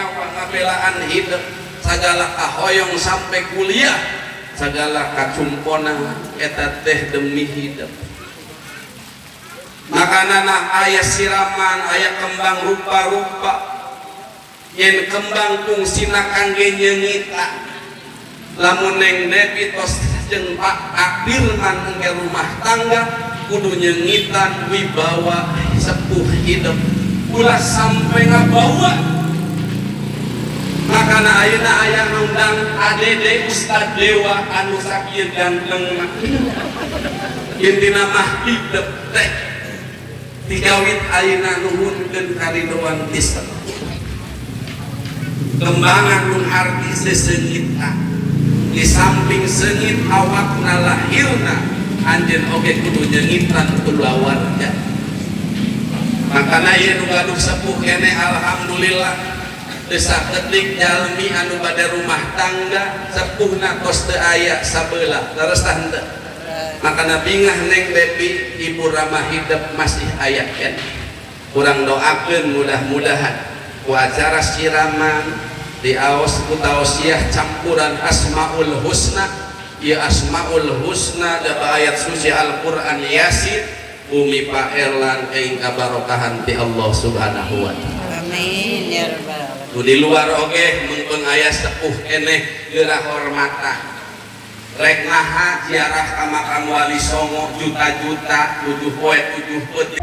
nyawa ngabelaan hidup segala kahoyong sampai kuliah segala kacumpona eta teh demi hidup. Makanana aya siraman aya kembang rupa-rupa yen kembang fungsina kangge nyeungita lamun neng Devi tos jeung Pak Akbirman engke rumah tangga kudu nyeungitan wibawa sepuh hidup ulah sampai ngabawa. Makana ayeuna aya ngundang ADD Ustad Dewa anu sakieu ganteng mah intina mah hidup teh digawit ayeuna nuhunkeun karidoan Kristen kembangan nun arti seseungitna di samping seungit awakna lahirna anjeun oge kudu nyeungitan kulawarga. Makana ieu nu gaduh sepuh kene alhamdulillah desa ketik jalmi anu bade rumah tangga sepuhna tos teu aya sabeula leres tante. Makana bingah neng Devi ibu ramah hidup masih aya ken. Urang doakeun mudah-mudahan ku acara siraman diaos ku tausiah campuran Asmaul Husna ieu Asmaul Husna da ayat suci Al-Qur'an Yasin umi Pak Erlan ing kabarokahan ti Allah Subhanahu wa taala. Amin ya rabbal alamin. Di luar oge mungkin aya sepuh keneh geurah hormatan rek naha ziarah ka makam Wali Songo juta-juta 7 poe 7 peuting